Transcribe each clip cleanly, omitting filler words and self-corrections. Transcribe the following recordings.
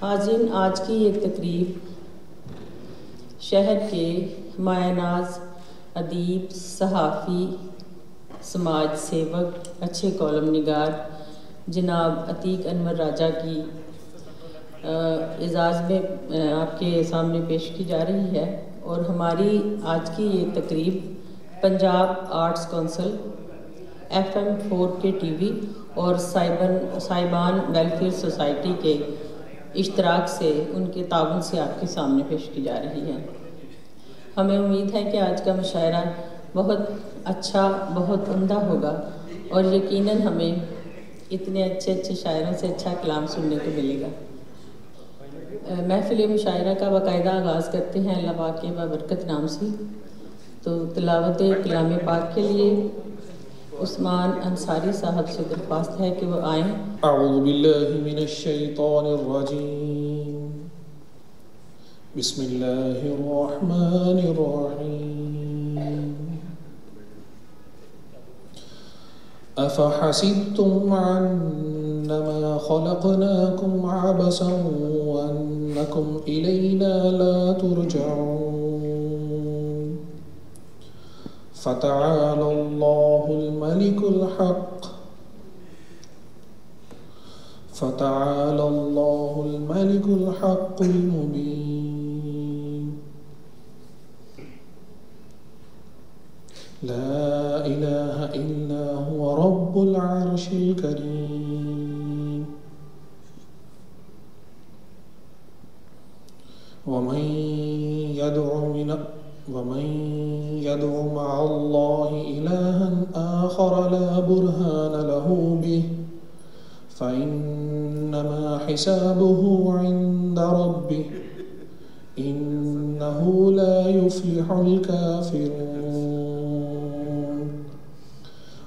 हाज़रीन, आज की ये तकरीब शहर के मायनाज अदीब, सहाफ़ी, समाज सेवक, अच्छे कॉलम निगार जनाब अतीक अनवर राजा की एजाज़ में आपके सामने पेश की जा रही है। और हमारी आज की ये तकरीब Punjab arts council, FM 4K TV और साइबान वेलफेयर सोसाइटी के इश्तराक से, उनके ताउन से आपके सामने पेश की जा रही है। हमें उम्मीद है कि आज का मुशायरा बहुत अच्छा, बहुत उम्दा होगा और यकीनन हमें इतने अच्छे अच्छे शायरों से अच्छा कलाम सुनने को मिलेगा। महफिल मुशायरा का बाकायदा आगाज़ करते हैं अल्लाह पाक के बाबरकत नाम से। तो तिलावत कलाम पाक के लिए उस्मान अंसारी साहब से दरख्वास्त है कि वो आएँ। अऊज़ु बिल्लाहि मिनश शैतानिर रजीम, बिस्मिल्लाहिर रहमानिर रहीम। अफ़हसिबतुम अन्नमा खलक़नाकुम अबसन व अन्नकुम इलैना ला तुरजऊन। फ़तआलल्लाहुल मलिकुल हक़, फ़तआलल्लाहुल मलिकुल हक़्क़ुल मुबीन। ला इलाहा इल्ला हुवा रब्बुल अर्शिल करीम। वमन यदउ मअल्लाहि इलाहन आखर ला बुरहान लहू बिहि फ़इन्नमा हिसाबुहु इन्द रब्बिहि इन्नहु ला युफ़्लिहुल काफ़िरून।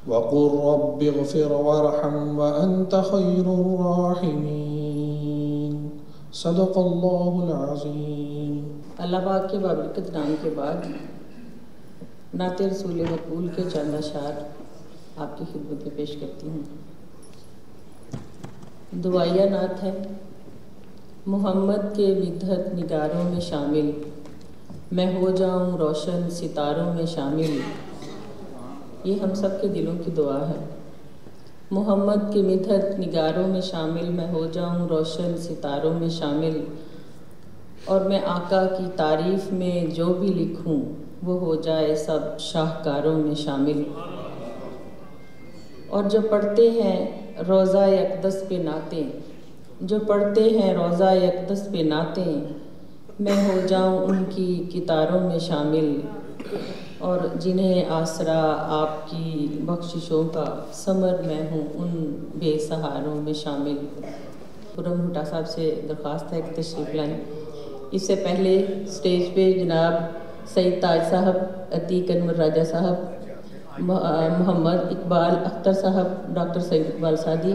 वक़ुल रब्बिग़फ़िर वरहम व अन्त ख़ैरुर राहिमीन। सदक़ल्लाहुल अज़ीम। अल्लाह पाक के बाबरकत नाम के बाद नाते रसूल मकबूल के चंद अशार आपकी खिदमत में पेश करती हूँ। दुआया नात है। मोहम्मद के मिदहत निगारों में शामिल, मैं हो जाऊँ रोशन सितारों में शामिल। ये हम सब के दिलों की दुआ है। मोहम्मद के मिदहत निगारों में शामिल, मैं हो जाऊँ रोशन सितारों में शामिल। और मैं आका की तारीफ़ में जो भी लिखूं वो हो जाए सब शाहकारों में शामिल। और जो पढ़ते हैं रोज़ा यकदस पे नाते, जो पढ़ते हैं रोज़ा यकदस पे नाते, मैं हो जाऊं उनकी कितारों में शामिल। और जिन्हें आसरा आपकी बख्शिशों का समर मैं हूँ उन बेसहारों में शामिल। खुर्रम भुट्टा साहब से दरख्वास्त है कि तशरीफ़ लाएँ। इससे पहले स्टेज पे जनाब सईद ताज साहब, अतीक अनवर राजा साहब, मोहम्मद इकबाल अख्तर साहब, डॉक्टर सईद इकबाल सादी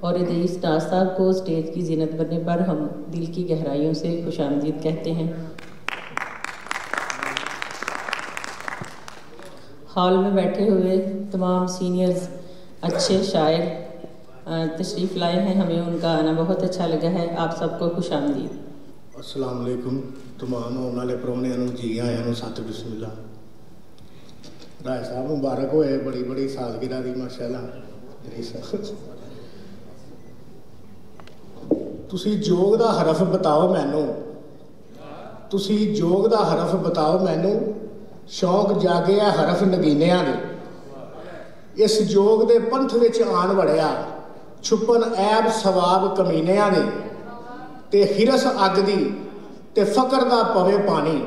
और इदरीस नाज साहब को स्टेज की ज़ीनत बनने पर हम दिल की गहराइयों से खुशामदीद कहते हैं। हॉल में बैठे हुए तमाम सीनियर्स अच्छे शायर तशरीफ़ लाए हैं, हमें उनका आना बहुत अच्छा लगा है। आप सबको खुशामदीद। अस्सलाम वालेकुम। तमाम आने वाले परौनियां नूं जी आयां नूं सत बिस्मिल्लाह। राय साहब मुबारक होए, बड़ी बड़ी सालगिरह दी माशाअल्लाह। तुसी जोग दा हरफ बताओ मैनू, तुसी जोग दा हरफ बताओ मैनू, शौक जागे है हरफ नगीनियां दे। इस जोग दे पंथ विच आन वड़िया, छुपन ऐब सवाब कमीनियां दे। ते हिरस अग दी ते फकर दा पवे पानी,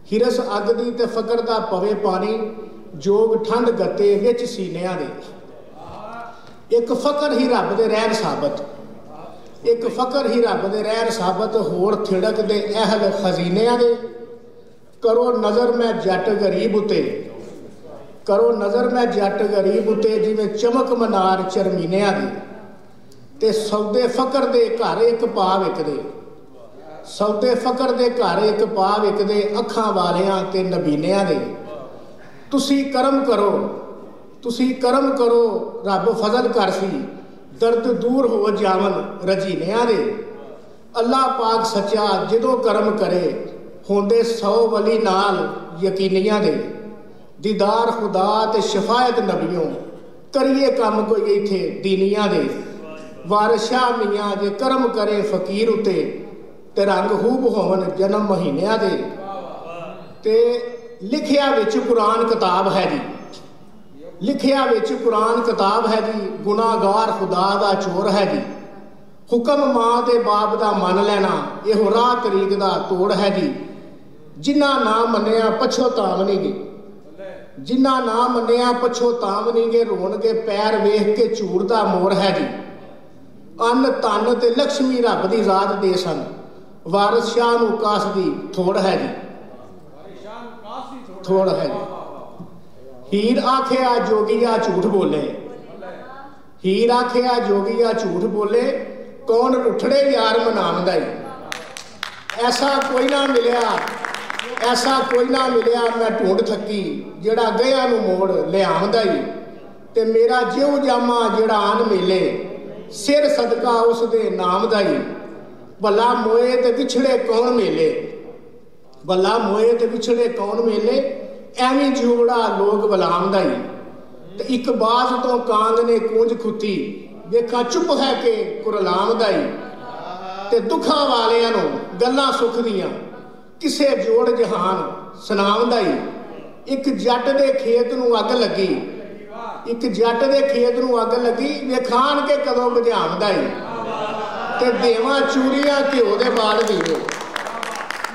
हिरस अग दी ते फकर दा पवे पानी, जोग ठंड गते विच सीनियां दे। एक फकर ही रब दे रहन साबत, एक फकर ही रब दे रहन साबत, होर थिड़क दे अहल खजीनियां दे। करो नज़र मैं जट गरीब उते, करो नज़र मैं जट गरीब उते, जिवें चमक मनार चरमीनियां दे। ते सौदे फकर दे घर एक पा विकदे, सौदे फकर दे घर एक पा विकदे, अखां वालियां ते नबीनियां दे। तुसी करम करो, तुसी करम करो, रब फजल कर सी, दर्द दूर हो जावन रजीनियां दे। अल्लाह पाक सच्चा जदों करम करे होंदे 100 वली नाल यकीनियां दे दीदार खुदा ते शफायत नबियों करिए काम कोई इत्थे दीनियां दे वारिस शाह मियाँ जे करम करे फकीर उते ते रंग खूब होवन जन्म महीनियां दे ते लिखिया विच कुरान किताब है जी लिखिया विच कुरान किताब है जी गुनाहगार खुदा दा चोर है जी हुक्म मां ते बाप दा मन लेना इहो राह तरीक दा तोड़ है जी जिन्ना ना मन्निया पछोतावणगे जिन्ना ना मन्निया पछोतावणगे रोणगे पैर वेख के झूठ दा मोर है जी अन्न तन ते लक्ष्मी रब दी रात दे सन वारिस शाह नूं कास दी थोड़ है जी थोड़ है जी हीर आखिया जोगिया झूठ बोले हीर आखिया जोगिया झूठ बोले कौन रुठड़े यार मनावदा ऐसा कोई ना मिलिया ऐसा कोई ना मिलिया मैं ढूंढ थकी जेड़ा गया नूं मोड़ लियावदा ते मेरा जिउ जामा जेड़ा आन मेले सिर सदका उस दे नाम दा भला मोए ते विछड़े कौन मेले भला मोए ते विछड़े कौन मेले एवं जोड़ा लोग बलाम दा ते एक बाज तो कांग ने कूंज खुती वेखा चुप है के कुरलाम दा ते दुखा वालियां नूं गल्लां सुख दियां किसे जोड़ जहान सुनाम दा एक जट दे खेत नूं अग लगी एक जट दे खेत नूं अग लगी वेखान के कदों बुझाम दा ते देवां चूरियां घ्यो दे बाल दीवे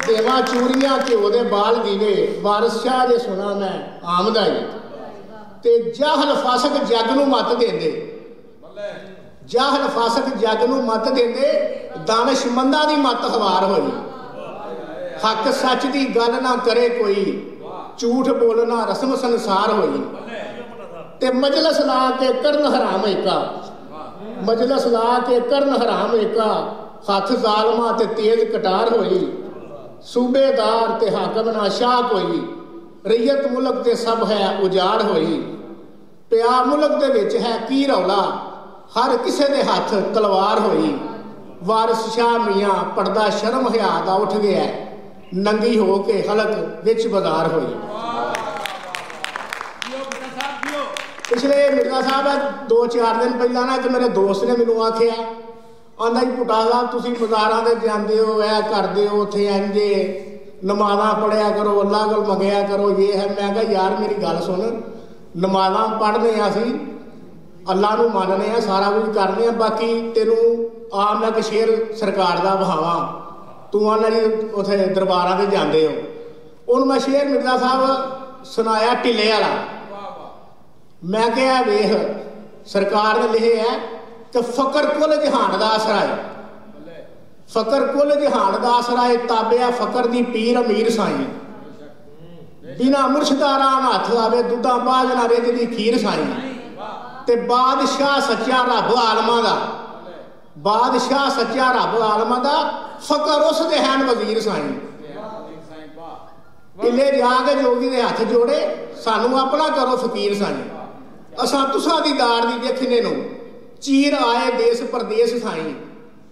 देवां चूरियां घ्यो दे बाल दीवे वारिस शाह जे सुना मैं आमदा ते जाहल फासक जग नूं मत देंदे जाहल फासक जग नूं मत देंदे दानिशमंदा दी मत हवार होई हक सच दी गल ना करे कोई झूठ बोलना रस्म संसार होई ते मजलस ला के करन हराम एका मजलस ला के करन हराम एका हथ जालमा ते तेज कटार होई सूबेदार ते हाकम ना शाह कोई रैयत मुल्क ते सब है उजाड़ होई पिया मुल्क दे विच है की रौला हर किसे दे हाथ तलवार होई वारिस शाह मियाँ पर्दा शर्म हया दा उठ गया नंगी हो के हलक विच बाजार होई पिछले मिर्जा साहब 2-4 दिन पहला ना एक मेरे दोस्त ने मैनू आखिया आंदा जी पुटा साहब तुसीं बाजारां दे जांदे हो ऐ करदे हो उत्थे इंजे नमाज़ां पढ़िया करो अल्लाह कोल मंगिया करो ये है मैं कहा यार मेरी गल सुन नमाज़ां पढ़ने असीं अल्लाह नूं मनने आ सारा कुछ करने आ बाकी तेनू आ मैं एक शेर सरकार दा बहावां तू आना जी उत्थे दरबारां ते जांदे हो हुण मैं शेर मिर्जा साहब सुनाया ढिले वाला मैं क्या वेख सरकार ने लिखे है कि फकर कुल जहान का आसरा है फकर कुल जहान का आसरा है ताबिया फकर दी पीर अमीर साई बिना मुर्शदारा हथ आवे दुधा बाज ना रिज दी खीर साई ते बादशाह सच्चा रब आलमा दा बादशाह सच्चा रब आलमा दा फकर उस दे हैन वजीर साई किले जाके जोगी दे हथ जोड़े सानू अपना करो फकीर साई असां तुसां दी दाड़ दी देखने नूं चीर आए देश परदेश साई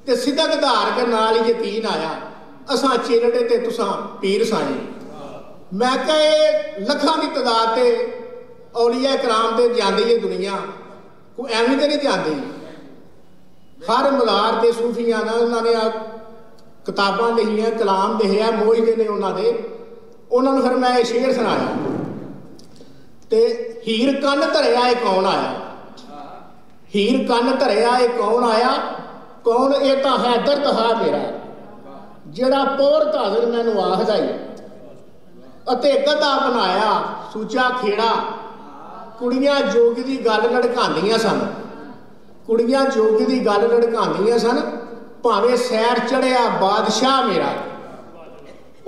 ते सिदक धार के नाल यकीन आया असां चिरड़े ते तुसां पीर साई मैं कहे लखां दी तादाद ते औलिया कराम ते जांदी है दुनिया कोई एवं ते नहीं जांदी हर मदार ते सूफियां ना उन्होंने किताबां लिखियां कलाम लिखे मोहिदे ने उन्होंने फिर मैं शेर सुनाया ते हीर कन धरिया कौन आया हीर कन धरिया कौन आया कौन ये तो है दर्द हा मेरा जेड़ा पोर ताजर मैनू आखदा अते गधा बनाया सूचा खेड़ा कुड़ियां जोगी दी गल लड़कांदियां सन कुड़ियां जोगी दी गल लड़कांदियां सन भावें सैर चढ़िया बादशाह मेरा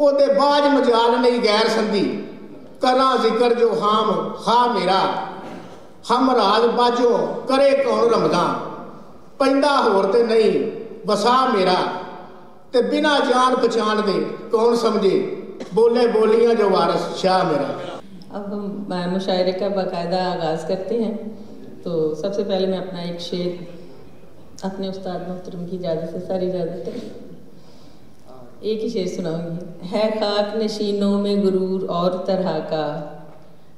ओदे बाज मजाल नहीं गैर संधी करा जिक्र जो हाम हा मेरा हम राज बाजो करे कौन रमदा पैंदा होर ते नहीं बसा मेरा ते बिना जान पहचान दे कौन समझे बोले बोलियां जो वारिस शाह मेरा। अब हम मुशायरे का बाकायदा आगाज़ करते हैं। तो सबसे पहले मैं अपना एक शेर अपने उस्ताद मोहतरम की इजाज़त से सारी इजाज़त है। एक ही शेर सुनाऊंगी। है खाक नशीनों में गुरूर और तरह का,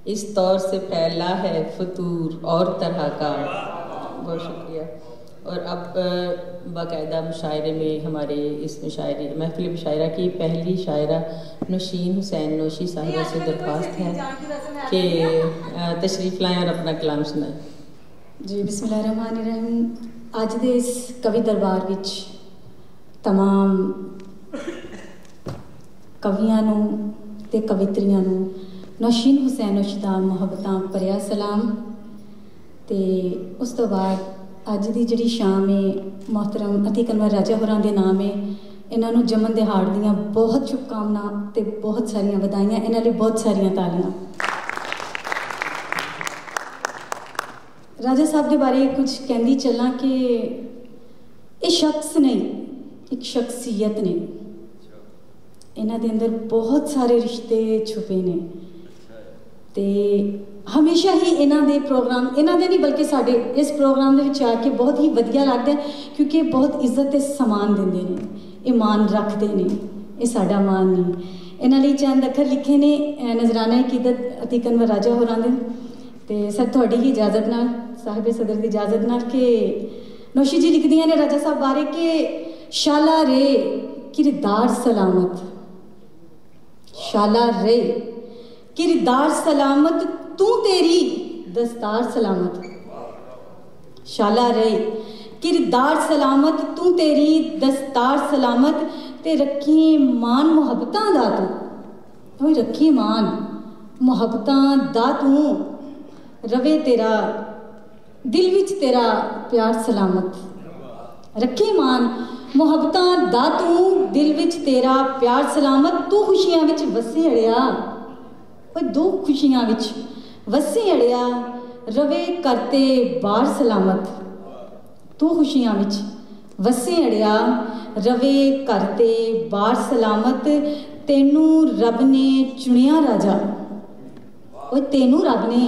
इस तौर से फैला है फतूर और तरह का। बहुत शुक्रिया। और अब बाकायदा मुशायरे में हमारे इस मुशायरे महफिल मुशायरा की पहली शायरा नौशीन हुसैन नौशी साहिबा से दरख्वास्त है कि तशरीफ़ लाएँ और अपना कलाम सुनाएं। जी बिस्मिल्लाहिर्रहमानिर्रहीम। आज दे इस कवि दरबार विच तमाम कवियां नूं ते कवित्रियां नूं नौशीन हुसैन नौशी दा मुहब्बतां भरिया सलाम। ते उस तो बाद अज दी जिहड़ी शाम है मोहतरम अतीक अनवर राजा होरां दे नाम है। इन्हां नूं जमन दिहाड़ दियां बहुत शुभकामना ते बहुत सारियां वधाइयां, इन्हां लई बहुत सारियां तालियां। राजा साहब के बारे कुछ कहती चलना कि ये शख्स नहीं, एक शख्सियत ने। इन्हां दे अंदर बहुत सारे रिश्ते छुपे ने ते हमेशा ही इन्हां दे प्रोग्राम इन्हां दे नहीं बल्कि साडे इस प्रोग्राम दे विच आके बहुत ही वधिया लगदा है, क्योंकि बहुत इज्जत ते सम्मान दिंदे ने, ईमान रखते ने। ये साडा मान नहीं। इन्हां लई चंद अखर लिखे ने नजराना अकीदत अतीक अनवर राजा होरां दे। ते सर तुहाडी ही इजाजत नाल, साहिब सदर की इजाजत नाल के नौशी जी लिखदियां ने राजा साहब बारे के शाला रे किरदार सलामत, शाला रे किरदार सलामत तू तेरी दस्तार सलामत। शाला रे किरदार सलामत तू तेरी दस्तार सलामत। ते रखी मान मुहब्बतां दा तू, रखी मान मुहब्बतां दा तू, रवे तेरा दिल विच तेरा प्यार सलामत। रखी मान मुहब्बतां दा तू, दिल विच तेरा प्यार सलामत। तू खुशियां विच वसे अड़िया, दो खुशियां विच वसे अड़िया, रवे करते बार सलामत। तू खुशियां विच वसे अड़िया, रवे करते बार सलामत। तेनू रब ने चुनिया राजा, तेनू रब ने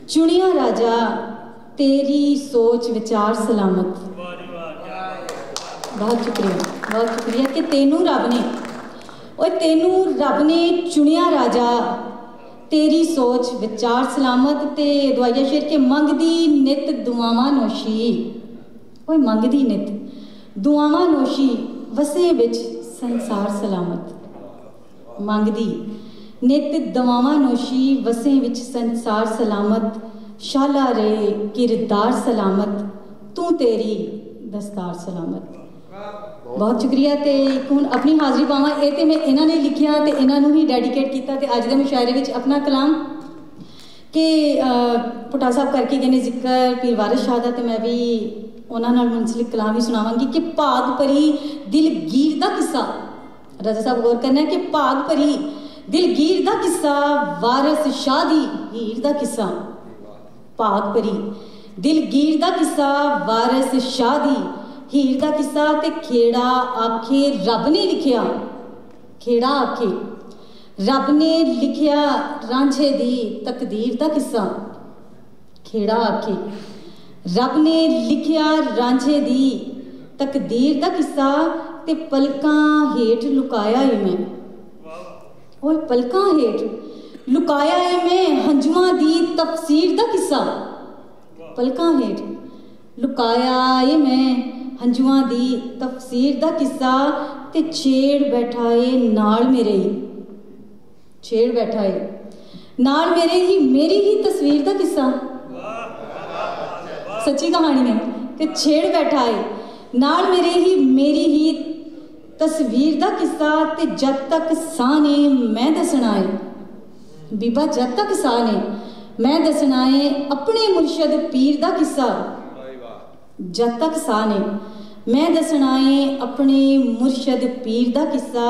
चुनिया राजा, तेरी सोच विचार सलामत। बहुत शुक्रिया कि तेनू रब ने चुनिया राजा, तेरी सोच विचार सलामत। ते दुआया शेर के मंगदी नित दुआवां नौशी, मंगदी नित दुआवां नौशी, वसे विच संसार सलामत। मंगदी नित दुआवां नौशी, वसे विच संसार सलामत। शाला रे किरदार सलामत, तू तेरी दस्तार सलामत। बहुत शुक्रिया। ते हुण अपनी हाज़री पावां। ये तो मैं इन्हां ने लिखिया ते इन्हां नूं ही डेडिकेट किया। ते अज दे मुशायरे विच अपना कलाम कि पुटा साहब करके गए ने जिक्र पीर वारिस शाह दा, ते मैं भी उन्हां नाल मुंसलिक कलाम ही सुनावांगी कि भाग भरी दिलगीर दा किस्सा। राजा साहब गौर करना है कि भाग भरी दिलगीर दा किस्सा, वारिस शाह दी हीर दा किस्सा। भाग भरी दिलगीर दा किस्सा, वारिस शाह दी हीर दा किस्सा। ते खेड़ा आखे रब ने लिखिया, खेड़ा आखे रब ने लिखिया, रांझे दी तकदीर दा किस्सा। खेड़ा आखे रब ने लिखिया, रांझे दी तकदीर दा किस्सा। ते पलकां हेठ लुकाया है मैं, ओए पलकां हेठ लुकाया है मैं, हंजुआं दी तफसीर दा किस्सा। पलकां हेठ लुकाया है मैं, हंजुआं दी तफसीर दा किस्सा। ते छेड़ बैठा है नाल मेरे ही, छेड़ बैठा है नाल मेरे ही, मेरी ही तस्वीर दा किस्सा। सच्ची कहानी है कि छेड़ बैठा है नाल मेरे ही, मेरी ही तस्वीर दा किस्सा। ते जद तक साह ने मैं दसना है, बीबा जद तक साह ने मैं दसना है, अपने मुर्शद पीर दा किस्सा। जद तक साह ने मैं दसना है, अपने मुर्शद पीर दा किस्सा।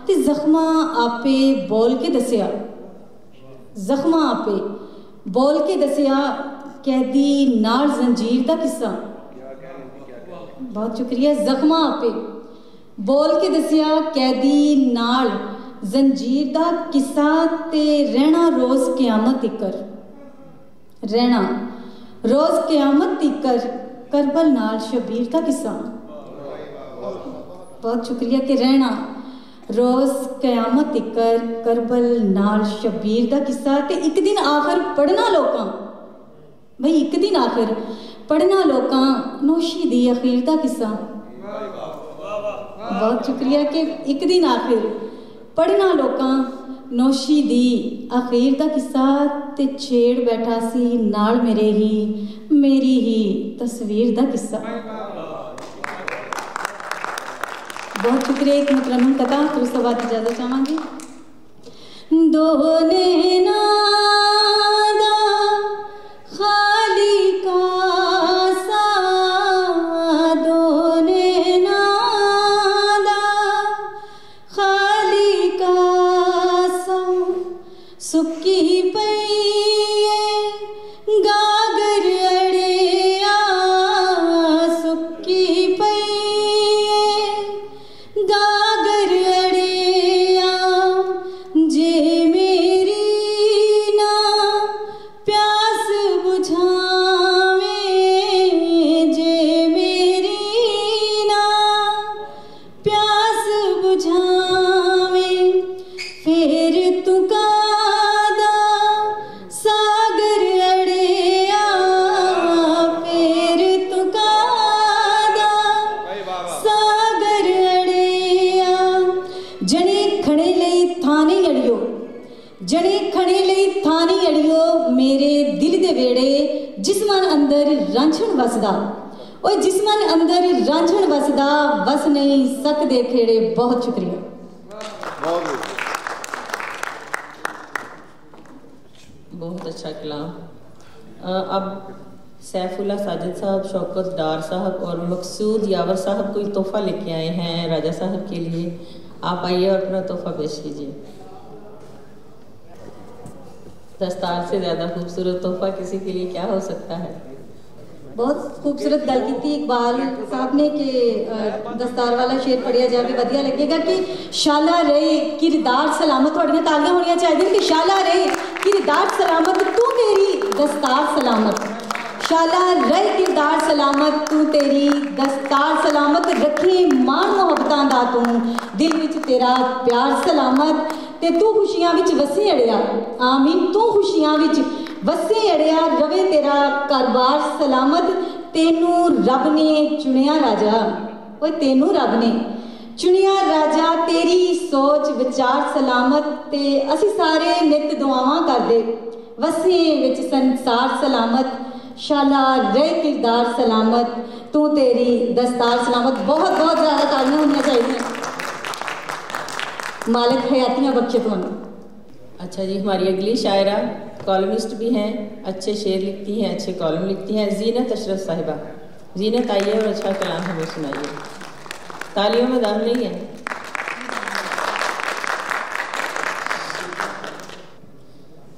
ते जख्मा आपे बोल के दसिया, जख्मा आपे बोल के दसिया, कैदी नाल जंजीर दा किस्सा। बहुत शुक्रिया। जख्मा आपे बोल के दसिया, कैदी नाल जंजीर दा किस्सा। ते रहना रोज़ क़यामत तिकर, रहना रोज़ क़यामत तिकर, करबल नाल शबीर दा किस्सा। बहुत शुक्रिया कि रहना रोज़ क़यामत तिकर करबल नाल शबीर दा किस्सा ते एक दिन आखिर पढ़ना लोकां भाई एक दिन आखिर पढ़ना लोकां नौशी दी अखीर दा किस्सा। बहुत शुक्रिया कि एक दिन आखिर पढ़ना लोकां नौशी दी अखीर दा किस्सा ते छेड़ बैठा सी नाल मेरी ही तस्वीर दा किस्सा। बहुत शुक्रिया। एक मुकरम कथा फिर उसके बाद इजाजत चाहांगी। दो नैना दा खालिका सा, दो नैना दा खालिका सा, सुक्की पई गागर अड़िया, सुक्की पई गागर अड़िया, जे मेरी ना प्यास बुझावे, जे मेरी ना प्यास बुझावे, फिर तू कादा सागर अड़िया, फिर तू कादा सागर अड़िया। जने खड़े लई थानी अड़ियो, जने खड़े लई थानी अड़ियो, मेरे दिल दे वेड़े जिस्मन अंदर रांझण वसदा, ओए जिस्मन अंदर रांझण वसदा, वस नहीं सकदे खेड़े। बहुत शुक्रिया। बहुत अच्छा कलाम। अब सैफुल्ला साजिद साहब, शौकत डार साहब और मकसूद यावर साहब कोई तोहफा लेके आए हैं राजा साहब के लिए। आप आइए और अपना तोहफा पेश कीजिए। दस्तार से ज़्यादा खूबसूरत तोहफा किसी के लिए क्या हो सकता है। बहुत खूबसूरत गल की थी इकबाल साहब ने कि दस्तार वाला शेर पढ़िया जाके वधिया लगेगा कि शाला रहे किरदार सलामत। थोड़ियां तालियां होनियां चाहिए कि शाला रहे किरदार सलामत, तू तेरी दस्तार सलामत। शाला रहे किरदार सलामत, तू तेरी दस्तार सलामत, रखे मान मुहब्बतां दा तू दिल विच तेरा प्यार सलामत, ते तू खुशियां विच वसे अड़िया। आमीन। तू खुशियां विच वसे अड़िया, रवे तेरा कारोबार सलामत, तेनू रब ने चुनिया राजा, ओए तेनू रब ने चुनिया राजा, तेरी सोच विचार सलामत, ते असी सारे नित दुआवां करदे वसे विच संसार सलामत। शाला रहे किरदार सलामत, तू तेरी दस्तार सलामत। बहुत बहुत ज़्यादा तालियां होनियां चाहिए। मालिक हयातियां बख्शे तुहानू। अच्छा जी, हमारी अगली शायरा कॉलमिस्ट भी हैं, अच्छे शेर लिखती हैं, अच्छे कॉलम लिखती हैं, जीनत अशरफ साहिबा। जीनत आइए और अच्छा कलाम हमें सुनाइए। तालियों में दाम नहीं है।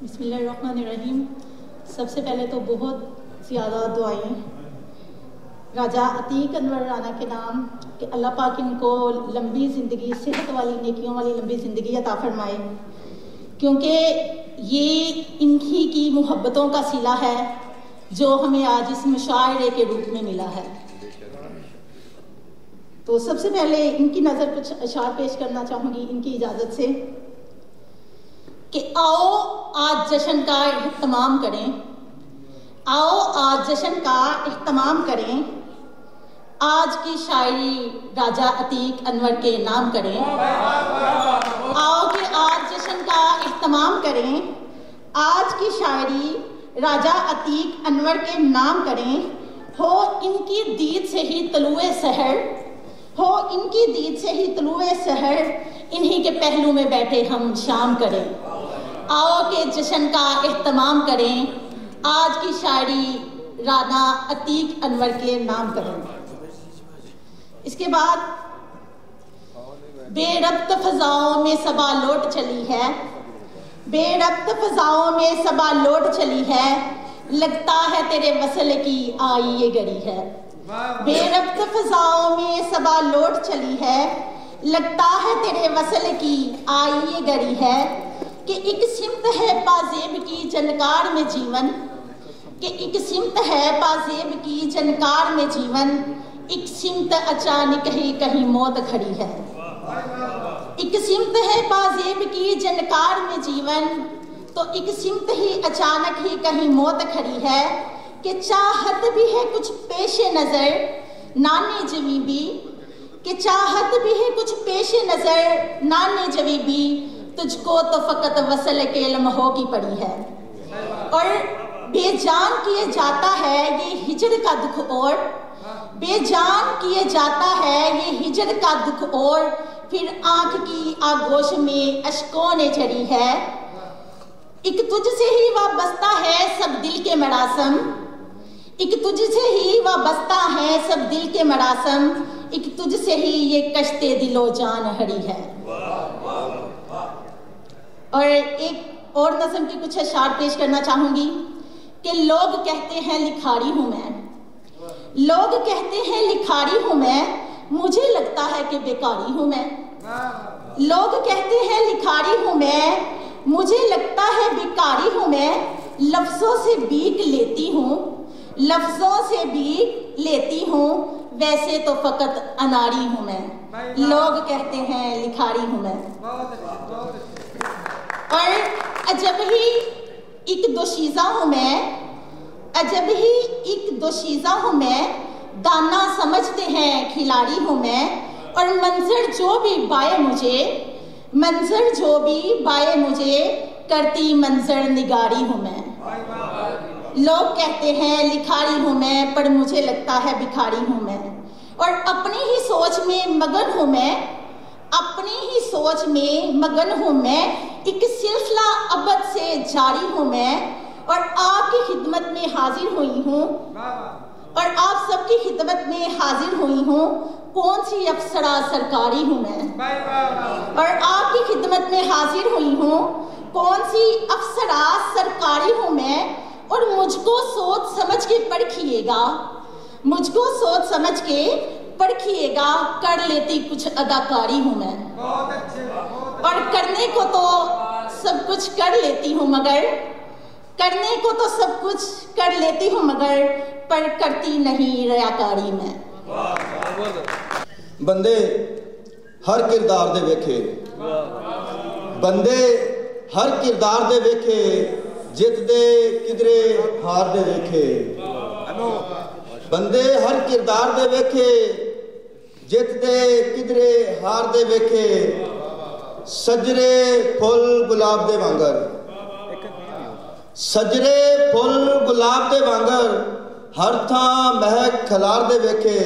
बिस्मिल्लाहिर्रहमानिर्रहीम। सबसे पहले तो बहुत ज़्यादा दुआएं राजा अतीक अनवर राना के नाम कि अल्लाह पाक इनको लंबी ज़िंदगी, सेहत वाली, नेकियों वाली लंबी ज़िंदगी अता फरमाए, क्योंकि ये इन्हीं की मोहब्बतों का सिला है जो हमें आज इस मुशायरे के रूप में मिला है। तो सबसे पहले इनकी नज़र कुछ अशार पेश करना चाहूँगी इनकी इजाज़त से कि आओ आज जश्न का इह्तमाम करें, आओ आज जश्न का इह्तमाम करें, आज की शायरी राजा अतीक अनवर के नाम करें। आओ कि आज जश्न का इह्तमाम करें, आज की शायरी राजा अतीक अनवर के नाम करें। हो इनकी दीद से ही तलुए सहर, हो इनकी दीद से ही तलुए सहर, इन्हीं के पहलू में बैठे हम शाम करें। आओ के जश्न का इह्तमाम करें, आज की शायरी राना अतीक अनवर के नाम करें। इसके बाद बेरब्त फजाओं में सबा लौट चली है, बेरब्त फजाओं में सबा लौट चली है, लगता है तेरे वसल की आई ये घड़ी है। बेरब्त फजाओं में सबा लौट चली है, लगता है तेरे वसल की आई ये घड़ी है, कि एक सिमत है पाजेब की जनकार में जीवन, कि एक सिमत है पाजेब की जनकार में जीवन, एक सिमत अचानक ही कहीं मौत खड़ी है, एक सिमत है पाजेब की जनकार में जीवन, तो एक सिमत ही अचानक ही कहीं मौत खड़ी है कि चाहत भी है कुछ पेशे नजर नाने जवीबी, कि चाहत भी है कुछ पेशे नजर नाने जवीबी, तुझको तो फकत वसल के लम्हों की पड़ी है। और बेजान किए जाता है ये हिजर का दुख, और बेजान किए जाता है ये हिजर का दुख, और फिर आंख की आगोश में अश्कों ने झड़ी है। एक तुझसे ही वाबस्ता है सब दिल के मरासम, एक तुझसे ही वाबस्ता है सब दिल के मरासम, एक तुझसे ही ये कश्ते दिलो जान हरी है। और एक और नज़म के कुछ अशार पेश करना चाहूंगी कि लोग कहते हैं लिखारी हूं मैं, लोग कहते हैं लिखारी हूं मैं, मुझे लगता है कि बेकारी हूं मैं। लोग कहते हैं लिखारी हूं मैं, मुझे लगता है बेकारी हूं मैं, लफ्जों से बीक लेती हूं, लफ्जों से बीक लेती हूं, वैसे तो फकत अनाड़ी हूं मैं। लोग कहते हैं लिखारी हूं मैं। और अजब ही एक दोशीज़ा हूं मैं, अजब ही एक दोशीज़ा हूं मैं, दाना समझते हैं खिलाड़ी हूं मैं। और मंजर जो भी बाए मुझे, मंजर जो भी बाए मुझे, करती मंजर निगारी हूं मैं। लोग कहते हैं लिखारी हूं मैं, पर मुझे लगता है भिखारी हूं मैं। और अपनी ही सोच में मगन हूं मैं, अपनी ही सोच में मगन हूं मैं, एक सिलसिला अबद से जारी हूं मैं। और आपकी खिदमत में हाजिर हुई हूँ, और आप सबकी खिदमत में हाजिर हुई हूँ, कौन सी अफसरा सरकारी हूँ मैं। और आपकी खिदमत में हाजिर हुई हूँ, कौन सी अफसरा सरकारी हूँ मैं। और मुझको सोच समझ के परखिएगा, मुझको सोच समझ के परखिएगा, कर लेती कुछ अदाकारी हूँ मैं। और करने को तो सब कुछ कर लेती हूँ मगर, करने को तो सब कुछ कर लेती हूँ मगर, पर करती नहीं रयाकारी में। बंदे हर किरदार दे वेखे, बंदे हर किरदार दे वेखे, जित दे किधरे हार दे वेखे। बंदे हर किरदार दे वेखे, जित दे किधरे हार दे वेखे। सजरे फुल गुलाब दे वांगर, सजरे फुल गुलाब दे वांगर, हर थां महक खलार दे वेखे।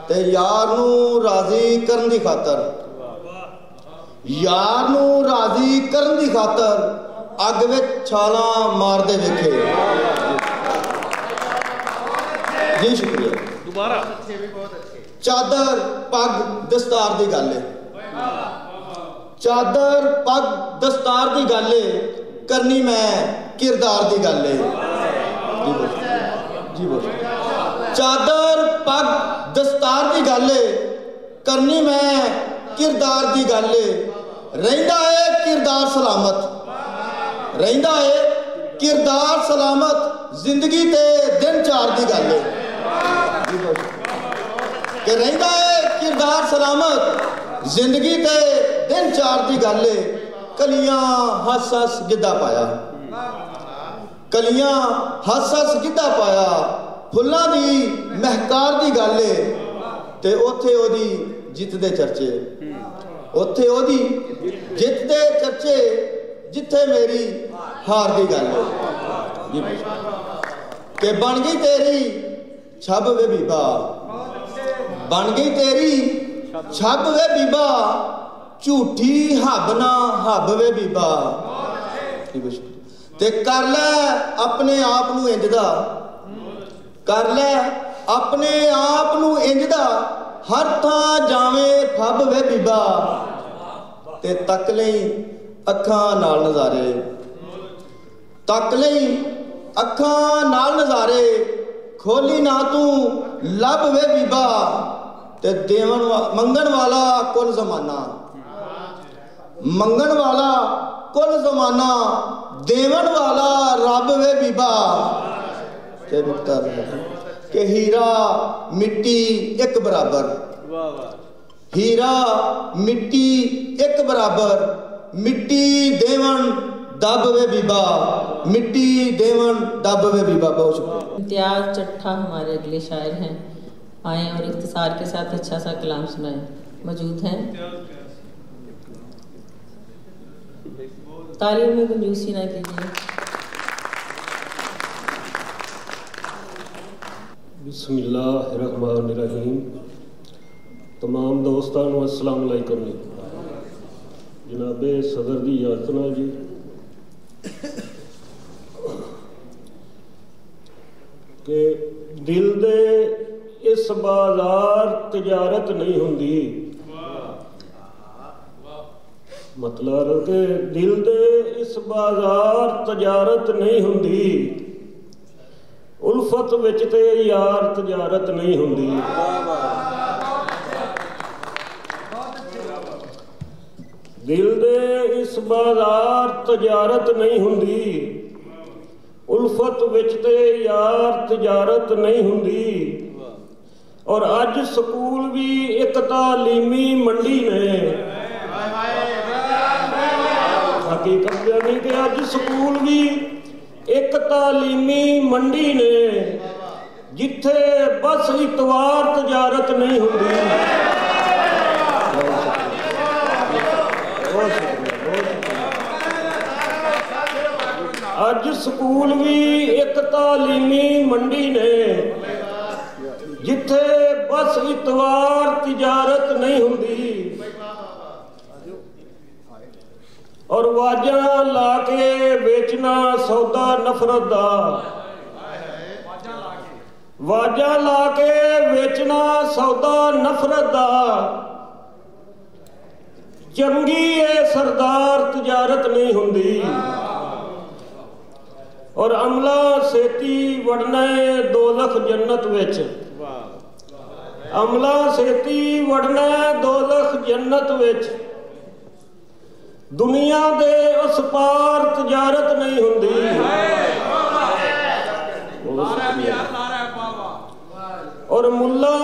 ते यार नू राजी करन दी खातर, यार नू राजी करन दी खातर, अग विच छालां मार दे वेखे। जी शुक्रिया। दोबारा चादर पग दस्तार दी गल है, चादर पग दस्तार दी गल है, करनी मैं किरदार दी गल है। जी बोल। चादर पग दस्तार दी गल है, करनी मैं किरदार दी गल है। रहिंदा है किरदार सलामत, रहिंदा है किरदार सलामत, जिंदगी ते दिन चार दी गल है। कि रहिंदा है किरदार सलामत, जिंदगी ते दिन चार दी गल है। कलियां हस हस गिद्धा पाया, कलियां हस हस गिद्धा पाया, फुल्लां दी महकार दी गल है। ते उत्थे ओदी जित दे चर्चे, उत्थे ओदी जित दे चर्चे, जिथे मेरी हार दी गल है। कि बन गई तेरी छब वे बीबा, बन गई तेरी छब वे बीबा, झूठी हब ना हब वे बीबा। ते कर ले अपने आप नू इंजदा, कर ले अपने आप नू इंजदा, हर थां जावे फब वे बीबा। ते तक लई अखां नाल नज़ारे, तक लई अखां नाल नज़ारे, खोली ना तू लब वे बीबा। ते देवन मंगन वाला कुल जमाना, मंगन वाला कुल जमाना, देवन वाला रब वे बीबा। ते के हीरा मिट्टी एक बराबर, हीरा मिट्टी एक बराबर, मिट्टी देवन दब वे बीबा, मिट्टी देवन दब वे बीबा। बहुत शुक्रिया। इम्तियाज चट्ठा हमारे अगले शायर हैं, आए और इख्तिसार के साथ अच्छा सा कलाम सुनाएं। मौजूद हैं। तारीफ में कंजूसी ना कीजिए। बिस्मिल्लाहिर्रहमानिर्रहीम। तमाम दोस्तों को अस्सलाम वालेकुम जी। जनाबे सदर दी यातना जी, कि दिल दे इस बाजार तजारत नहीं होंदी। मतलब कि दिल दे इस बाजार तजारत नहीं होंदी, उल्फत विच ते यार तजारत नहीं होंदी। दिल दे इस बाजार तजारत नहीं होंदी, उल्फत विच ते यार तजारत नहीं होंदी। और अज स्कूल भी एक तालीमी मंडी ने, हकीकत यानी कि अज स्कूल भी एक तालीमी मंडी ने, जिथे बस इतवार तजारत नहीं होंदी। अज स्कूल भी एक तालीमी मंडी ने, जिथे बस इतवार तिजारत नहीं होंदी। और वाजा ला के बेचना सौदा नफरत दा, वाजा ला के बेचना सौदा नफरत दा। चंगी है सरदार तिजारत नहीं होंदी। और अमला सेती वड़ना दोज़ख जन्नत विच, अमला सेती वड़ना दोज़ख जन्नत विच। दुनिया दे उस पार तजारत नहीं होंदी। और मुल्ला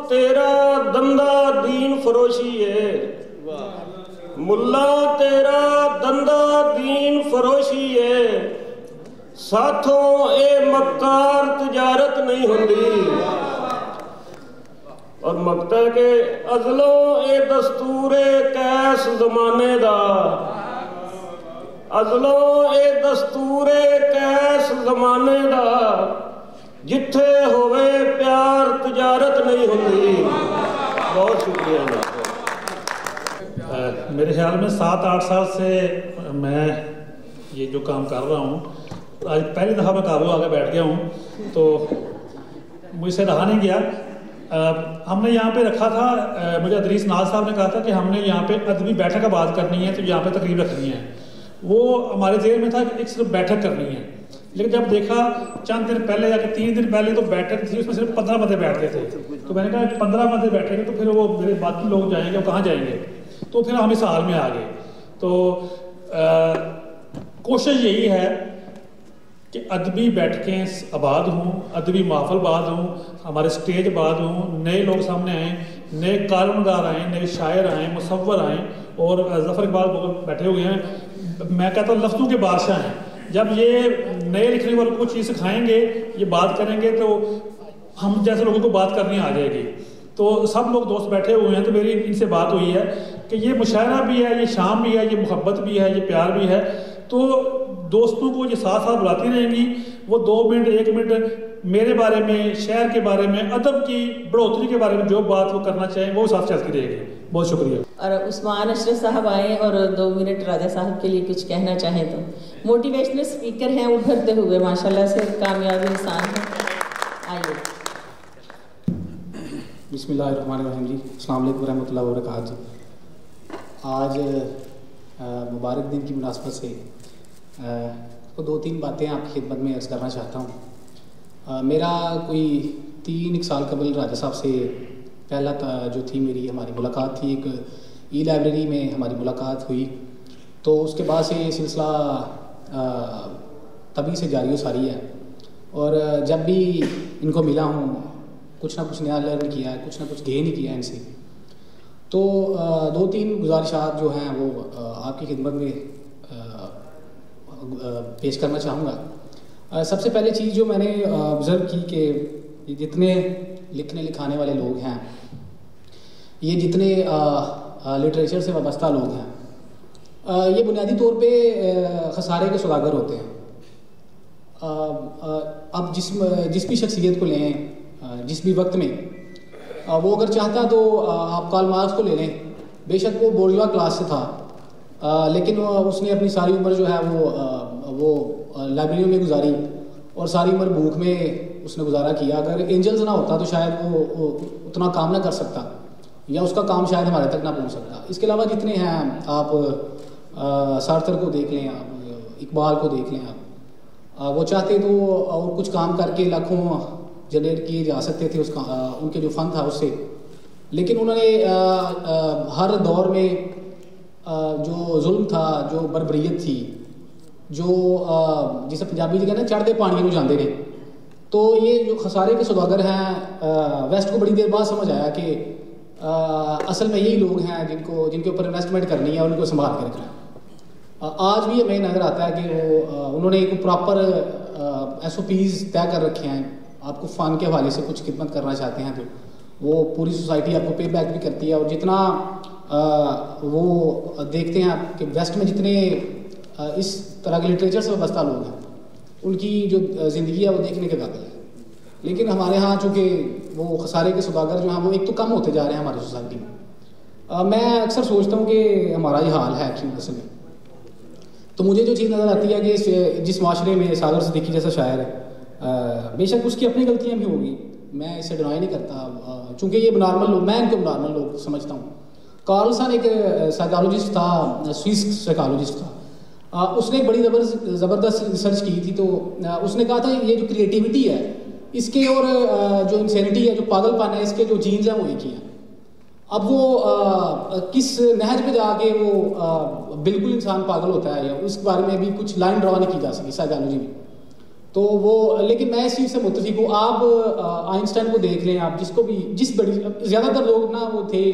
तेरा धंधा दीन फरोशी है, मुल्ला तेरा धंधा दीन फरोशी है। साथों ए मक्कार तजारत नहीं होंदी। और मकता के अजलों ए दस्तूरे कैस जमाने दा, अजलों ए दस्तूरे कैस जमाने दा। जिथे होवे प्यार तजारत नहीं होंदी। बहुत शुक्रिया। मेरे ख्याल में 7-8 साल से मैं ये जो काम कर रहा हूँ, आज पहली दफ़ा मैं काबू आके बैठ गया हूँ, तो मुझसे रहा नहीं गया। हमने यहाँ पे रखा था, मुझे अदरीस नाज साहब ने कहा था कि हमने यहाँ पे अदबी बैठक बात करनी है, तो यहाँ पे तकरीब रखनी है। वो हमारे जेल में था कि एक सिर्फ बैठक करनी है, लेकिन जब देखा चंद दिन पहले या 3 दिन पहले तो बैठक थी, उसमें सिर्फ 15 बंदे बैठते थे। तो मैंने कहा 15 बंदे बैठेंगे तो फिर वो मेरे बाकी लोग जाएंगे, वो कहाँ जाएंगे। तो फिर हम इस हाल में आ गए। तो कोशिश यही है कि अदबी बैठकें आबाद हों, अदबी महफल बाद हों, हमारे स्टेज बाद हों, नए लोग सामने आएँ, नए कालमदार आएँ, नए शायर आएँ, मुसव्वर आएँ। और ज़फ़र इकबाल बैठे हुए हैं, मैं कहता हूँ लफ्ज़ों के बादशाह हैं। जब ये नए लिखने वालों को चीज़ सिखाएंगे, ये बात करेंगे, तो हम जैसे लोगों को बात करनी आ जाएगी। तो सब लोग दोस्त बैठे हुए हैं, तो मेरी इनसे बात हुई है कि ये मुशायरा भी है, ये शाम भी है, ये मोहब्बत भी है, ये प्यार भी है। तो दोस्तों को ये साथ साथ बुलाती रहेंगी, वो 2 मिनट 1 मिनट मेरे बारे में, शहर के बारे में, अदब की बढ़ोतरी के बारे में जो बात वो करना चाहें वो साथ चलती रहेगी। बहुत शुक्रिया। और उस्मान अशरफ साहब आए और 2 मिनट राजा साहब के लिए कुछ कहना चाहें तो। मोटिवेशनल स्पीकर हैं, उभरते हुए माशाल्लाह से कामयाब इंसान हैं। आइए। बिस्मिल्लाहिर्रहमानिर्रहीम जी, अस्सलाम वालेकुम रहमतुल्लाहि व बरकातहू। आज मुबारक दिन की मुनासबत से तो 2-3 बातें आपकी खिदमत में अर्ज़ करना चाहता हूँ। मेरा कोई 3 साल कबल राजा साहब से पहला जो थी मेरी हमारी मुलाकात थी, एक ई-लाइब्रेरी में हमारी मुलाकात हुई। तो उसके बाद से ये सिलसिला तभी से जारी व सारी है। और जब भी इनको मिला हूँ, कुछ ना कुछ नया लर्न किया है, कुछ ना कुछ गेन किया है इनसे। तो 2-3 गुजारिशात जो हैं वो आपकी खिदमत में पेश करना चाहूँगा। सबसे पहले चीज़ जो मैंने ऑब्ज़र्व की कि जितने लिखने लिखाने वाले लोग हैं, ये जितने लिटरेचर से वाबस्ता लोग हैं, ये बुनियादी तौर पे खसारे के सौदागर होते हैं। अब जिस भी शख्सियत को लें, जिस भी वक्त में वो अगर चाहता तो आप कार्ल मार्क्स को ले लें। बेशक वो बोर्जुआ क्लास से था, लेकिन उसने अपनी सारी उम्र जो है वो लाइब्रेरियों में गुजारी और सारी उम्र भूख में उसने गुजारा किया। अगर एंजल्स ना होता तो शायद वो उतना काम ना कर सकता, या उसका काम शायद हमारे तक ना पहुंच सकता। इसके अलावा जितने हैं, आप सार्थर को देख लें, आप इकबाल को देख लें, आप वो चाहते तो और कुछ काम करके लाखों जनरेट किए जा सकते थे उसका उनके जो फ़न था उससे, लेकिन उन्होंने हर दौर में जो जुल्म था, जो बर्बरियत थी, जो जिसे पंजाबी जी कहते हैं चढ़ते पानी में जाते रहे। तो ये जो खसारे के सौदागर हैं, वेस्ट को बड़ी देर बाद समझ आया कि असल में यही लोग हैं जिनके ऊपर इन्वेस्टमेंट करनी है और उनको संभाल के रखना है। आज भी हमें नज़र आता है कि उन्होंने एक प्रॉपर SOPs तय कर रखे हैं। आपको फ़न के हवाले से कुछ खिदमत करना चाहते हैं तो वो पूरी सोसाइटी आपको पे बैक भी करती है। और जितना वो देखते हैं आप कि वेस्ट में जितने इस तरह के लिटरेचर से वाबस्ता लोग हैं, उनकी जो ज़िंदगी है वो देखने के काबिल है। लेकिन हमारे यहाँ चूँकि वो खसारे के सौदागर जो हैं वो एक तो कम होते जा रहे हैं हमारी सोसाइटी में। मैं अक्सर सोचता हूँ कि हमारा ये हाल है क्यों असल में। तो मुझे जो चीज़ नज़र आती है कि जिस माशरे में सागर सिद्दीकी जैसा शायर है, बेशक उसकी अपनी गलतियाँ भी होगी, मैं इसे डिनाई नहीं करता, चूँकि ये नॉर्मल लोग, मैं इनको नॉर्मल लोग समझता हूँ। कार्ल सन एक साइकोलॉजिस्ट था, स्विस साइकोलॉजिस्ट था। उसने एक बड़ी ज़बरदस्त रिसर्च की थी। तो उसने कहा था ये जो क्रिएटिविटी है इसके और जो इंसेनिटी है, जो पागलपन है, इसके जो जीन्स हैं वो एक ही हैं। अब वो किस नहज पे जाके वो बिल्कुल इंसान पागल होता है, या उस बारे में भी कुछ लाइन ड्रा नहीं की जा सकी साइकोलॉजी में। तो वो, लेकिन मैं इस चीज़ से मुत्तफिक हूँ। आप आइंस्टाइन को देख लें, आप जिसको भी, जिस बड़ी ज़्यादातर लोग ना वो थे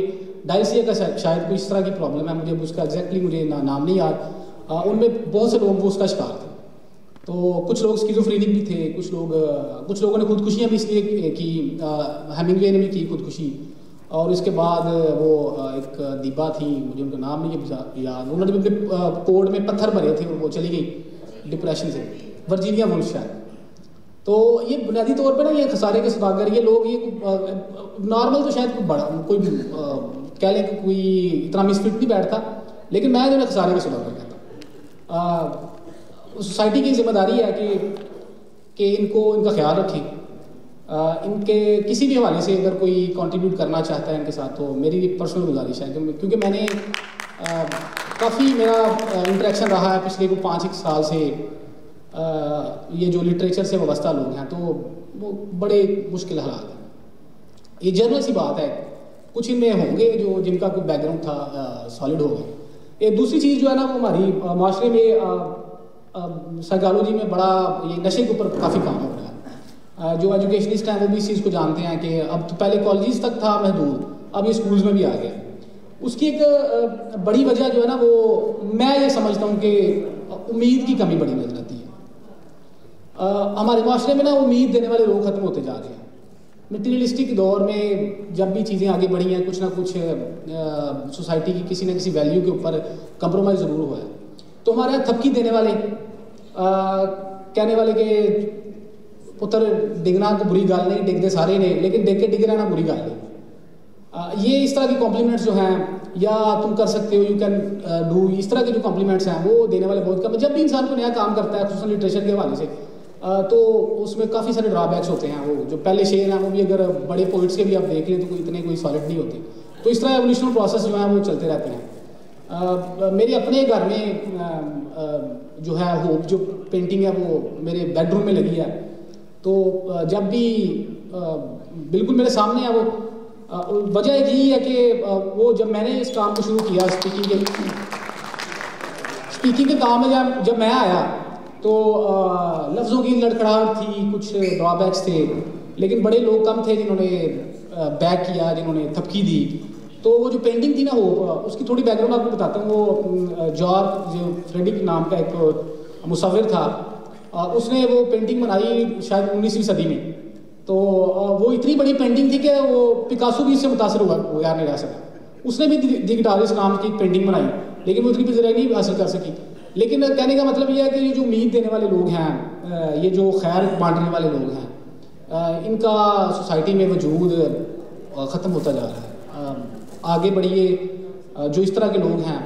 डायसिया का शायद कोई इस तरह की प्रॉब्लम है, मुझे उसका एग्जैक्टली मुझे नाम नहीं याद। उनमें बहुत से लोग वो उसका शिकार थे। तो कुछ लोग स्किज़ोफ्रेनिक भी थे, कुछ लोगों ने खुदकुशियाँ भी इसलिए की, हेमिंगवे ने भी की खुदकुशी। और इसके बाद वो एक दीबा थी, मुझे उनका नाम नहीं याद, उन्होंने भी अपने कोड में पत्थर भरे थे और वो चली गई डिप्रेशन से, वर्जीनिया वुल्फ शायद। तो ये बुनियादी तौर पे ना ये खसारे के सौदागर, ये लोग, ये नॉर्मल तो शायद कोई भी कह लें कि कोई इतना मिसफिट नहीं बैठता, लेकिन मैं जो खसारे के सौदागर कहता हूँ। सोसाइटी की जिम्मेदारी है कि इनका ख्याल रखें। इनके किसी भी हवाले से अगर कोई कंट्रीब्यूट करना चाहता है इनके साथ, तो मेरी पर्सनल गुजारिश है क्योंकि मैंने काफ़ी मेरा इंटरेक्शन रहा है पिछले 5-1 साल से। ये जो लिटरेचर से वाबस्ता लोग हैं, तो वो बड़े मुश्किल हालात हैं। ये जनरल सी बात है, कुछ इनमें होंगे जिनका कोई बैकग्राउंड था सॉलिड होगा। एक दूसरी चीज़ जो है ना, वो हमारी माशरे में साइकोलॉजी में बड़ा ये नशे के ऊपर काफ़ी काम हो रहा है। जो एजुकेशनिस्ट हैं वो भी इस चीज़ को जानते हैं कि अब तो पहले कॉलेजेस तक था महदूद, अब ये स्कूल्स में भी आ गया। उसकी एक बड़ी वजह जो है ना, वो मैं ये समझता हूँ कि उम्मीद की कमी बड़ी नजर आती है। हमारे माशरे में ना उम्मीद देने वाले लोग ख़त्म होते जा रहे हैं। मटीरियलिस्टिक दौर में जब भी चीज़ें आगे बढ़ी हैं, कुछ ना कुछ सोसाइटी की किसी न किसी वैल्यू के ऊपर कंप्रोमाइज़ ज़रूर हुआ है। तो हमारे यहाँ थपकी देने वाले, कहने वाले कि पुत्र डिगना तो बुरी गल नहीं, डिगते सारे ने, लेकिन डिग के डिग रहना बुरी गल नहीं। ये इस तरह के कॉम्प्लीमेंट्स जो हैं, या तुम कर सकते हो, यू कैन डू, इस तरह के जो कॉम्प्लीमेंट्स हैं वो देने वाले बहुत कम है। जब भी इंसान को नया काम करता है, खुसूसन लिटरेचर के हवाले से, तो उसमें काफ़ी सारे ड्रॉबैक्स होते हैं। वो जो पहले शेर हैं वो भी अगर बड़े पोइट्स के भी आप देख लें तो कोई सॉलिड नहीं होते। तो इस तरह एवोल्यूशनल प्रोसेस जो है वो चलते रहते हैं। मेरे अपने घर में जो है होप जो पेंटिंग है वो मेरे बेडरूम में लगी है। तो जब भी बिल्कुल मेरे सामने है वो, वजह एक यही है कि वो जब मैंने इस काम को शुरू किया स्पीकिंग के काम में, जब मैं आया तो लफ्ज़ों की लड़खड़ाहट थी, कुछ ड्रॉबैक्स थे, लेकिन बड़े लोग कम थे जिन्होंने बैक किया, जिन्होंने थपकी दी। तो वो जो पेंटिंग थी ना वो उसकी थोड़ी बैकग्राउंड आपको बताता हूँ। वो जॉर्ज जो फ्रेडिक नाम का एक मुसव्विर था, उसने वो पेंटिंग बनाई शायद 19वीं सदी में। तो वो इतनी बड़ी पेंटिंग थी कि वो पिकासो भी इससे मुतासर हुआ, वो यार नहीं रह सका। उसने भी दी गिटारिस्ट नाम की पेंटिंग बनाई, लेकिन वो उतनी भी जरा नहीं हासिल कर सकी। लेकिन कहने का मतलब ये है कि ये जो उम्मीद देने वाले लोग हैं, ये जो खैर बांटने वाले लोग हैं, इनका सोसाइटी में वजूद ख़त्म होता जा रहा है। आगे बढ़िए, जो इस तरह के लोग हैं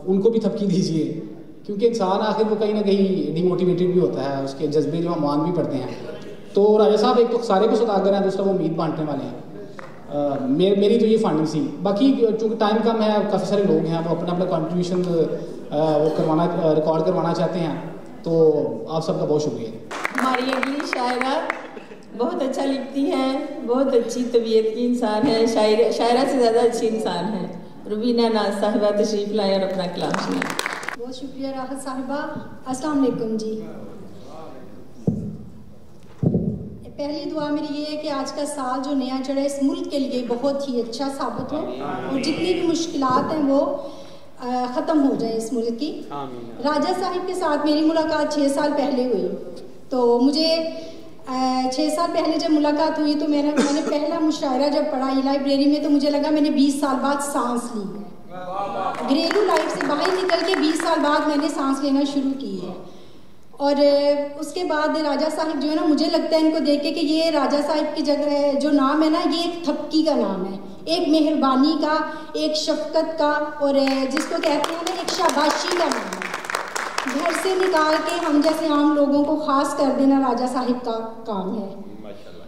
उनको भी थपकी दीजिए, क्योंकि इंसान आखिर वो कहीं ना कहीं डिमोटिवेटेड भी होता है, उसके जज्बे जो हम मान भी पड़ते हैं। तो राजा साहब एक तो सारे को सौदागर हैं, दूसरा वो उम्मीद बांटने वाले हैं। मेरी तो ये फाइंडिंग थी। बाकी चूँकि टाइम कम है, काफ़ी सारे लोग हैं, वो अपना अपना कॉन्ट्रीब्यूशन वो रिकॉर्ड करवाना चाहते हैं, तो आप सबका बहुत शुक्रिया। हमारी अगली शायरा बहुत अच्छा लिखती हैं, बहुत अच्छी तबीयत की इंसान है, शायरा से ज़्यादा अच्छी इंसान है। रुबीना नाज साहिबा तशरीफ़ लाएँ और अपना कलाम सुनाएं। बहुत शुक्रिया राहत साहिबा। अस्सलाम वालेकुम जी। पहली दुआ मेरी ये है कि आज का साल जो नया चढ़ा इस मुल्क के लिए बहुत ही अच्छा साबित हो और जितनी भी मुश्किलात हैं वो ख़त्म हो जाए इस मुल्क की। राजा साहिब के साथ मेरी मुलाकात 6 साल पहले हुई। तो मुझे 6 साल पहले जब मुलाकात हुई तो मैंने पहला मुशायरा जब पढ़ा लाइब्रेरी में, तो मुझे लगा मैंने 20 साल बाद सांस ली है। घरेलू लाइफ से बाहर निकल के 20 साल बाद मैंने सांस लेना शुरू की है। और उसके बाद राजा साहिब जो है ना, मुझे लगता है इनको देख के कि ये राजा साहिब की जगह जो नाम है ना, ये एक थपकी का नाम है, एक मेहरबानी का, एक शफकत का, और जिसको कहते हैं ना एक शाबाशी का नाम है। घर से निकाल के हम जैसे आम लोगों को ख़ास कर देना राजा साहिब का काम है।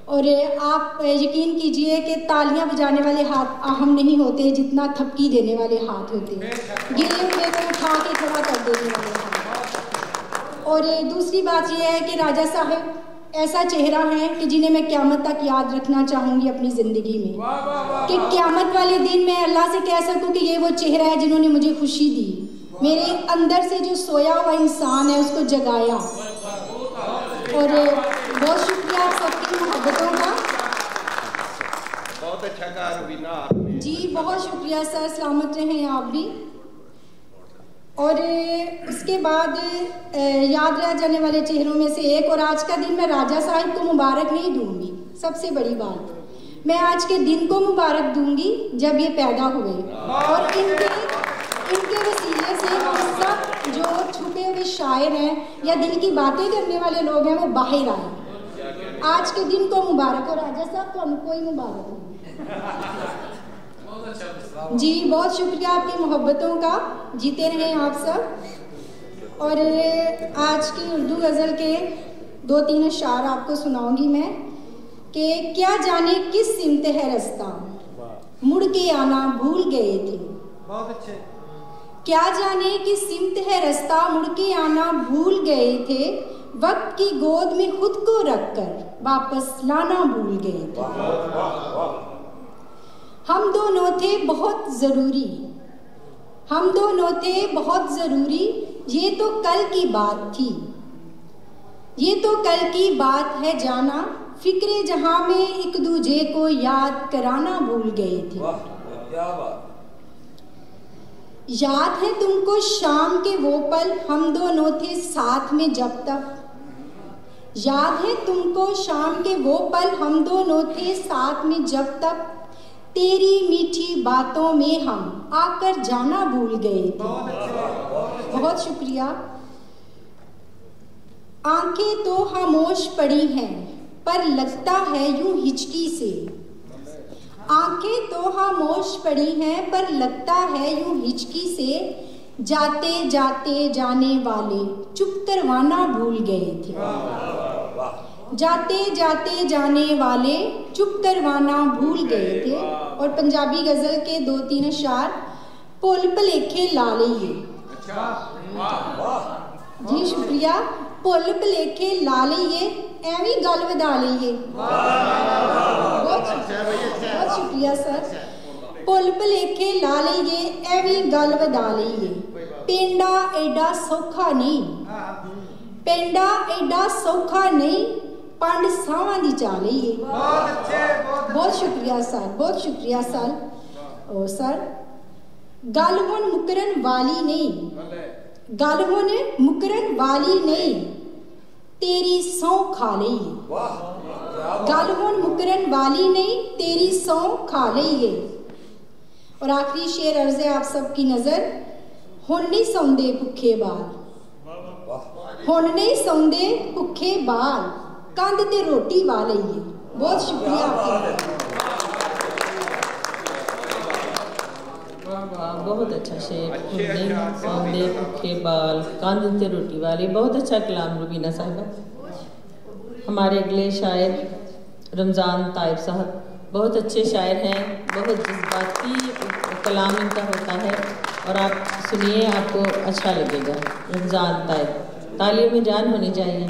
और आप यकीन कीजिए कि तालियां बजाने वाले हाथ अहम नहीं होते जितना थपकी देने वाले हाथ होते हैं, गिरे हुए को उठा के खड़ा कर देने वाले हाथ। और दूसरी बात यह है कि राजा साहब ऐसा चेहरा है कि जिन्हें मैं क़यामत तक याद रखना चाहूँगी अपनी ज़िंदगी में, कि क़यामत वाले दिन मैं अल्लाह से कह सकूँ कि ये वो चेहरा है जिन्होंने मुझे खुशी दी, मेरे अंदर से जो सोया हुआ इंसान है उसको जगाया। और बहुत शुक्रिया आप सबकी मोहब्बतों का। बहुत अच्छा कहा रुबीना जी, बहुत शुक्रिया सर, सलामत रहें आप भी। और उसके बाद याद रह जाने वाले चेहरों में से एक, और आज का दिन मैं राजा साहिब को मुबारक नहीं दूंगी, सबसे बड़ी बात मैं आज के दिन को मुबारक दूंगी जब ये पैदा हुए, और इनके वसीले से हम सब जो छुपे हुए शायर हैं या दिल की बातें करने वाले लोग हैं वो बाहर आए। आज के दिन को मुबारक, और राजा साहब को हमको ही मुबारक जी। बहुत शुक्रिया आपकी मोहब्बतों का, जीते रहें आप सब। और आज की उर्दू गज़ल के 2-3 अशार आपको सुनाऊंगी मैं, कि क्या जाने किस सिमत है रास्ता, मुड़ के आना भूल गए थे। बहुत अच्छे। क्या जाने किस सिमत है रास्ता, मुड़ के आना भूल गए थे, वक्त की गोद में खुद को रखकर वापस लाना भूल गए थे। हम दोनों थे बहुत ज़रूरी, हम दोनों थे बहुत ज़रूरी, ये तो कल की बात थी, ये तो कल की बात है जाना, फिक्रे जहां में एक दूजे को याद कराना भूल गए थे। क्या बात। याद है तुमको शाम के वो पल हम दोनों थे साथ में जब तक, याद है तुमको शाम के वो पल हम दोनों थे साथ में जब तक, तेरी मीठी बातों में हम आकर जाना भूल गए थे। बहुत शुक्रिया। आंखें तो खामोश पड़ी हैं पर लगता है यूं हिचकी से, आंखें तो खामोश पड़ी हैं पर लगता है यूं हिचकी से, जाते जाते जाने वाले चुप करवाना भूल गए थे। जाते जाते जाने वाले चुप करवाना भूल गए थे। और पंजाबी गज़ल के 2-3 अशार, भुल भुलेखे ला लईए। जी शुक्रिया। भुल भुलेखे ला लईए, एवं गल वधा लईए। बहुत शुक्रिया सर। भुल भुलेखे ला लईए, एवं गल वधा लईए, पेंडा एडा सौखा नहीं, पेंडा एडा सौखा नहीं, पंड सावां दी चा लईए। बहुत शुक्रिया सर, बहुत शुक्रिया सर। ओ सर गल हुण मुकरन वाली नहीं, गल हुण मुकरन वाली नहीं, तेरी सौं खा लईए। गल हुण मुकरन वाली नहीं, तेरी सौं खा लईए। और आखिरी शेर अर्ज़ है आप सबकी नज़र, हुण नहीं सौंदे भुखे बाल, हुण नहीं सौंदे भुखे बाल, कंध ते रोटी वा लईए। बहुत शुक्रिया आपका। बहुत अच्छा शेर, सौंदे भूखे बाल, कंध ते रोटी वाले। बहुत अच्छा कलाम रुबीना साहिबा। हमारे अगले शायर रमज़ान ताइब साहब, बहुत अच्छे शायर हैं, बहुत जज्बाती कलाम इनका होता है और आप सुनिए, आपको अच्छा लगेगा। रमज़ान ताइब, तालियों में जान होनी चाहिए।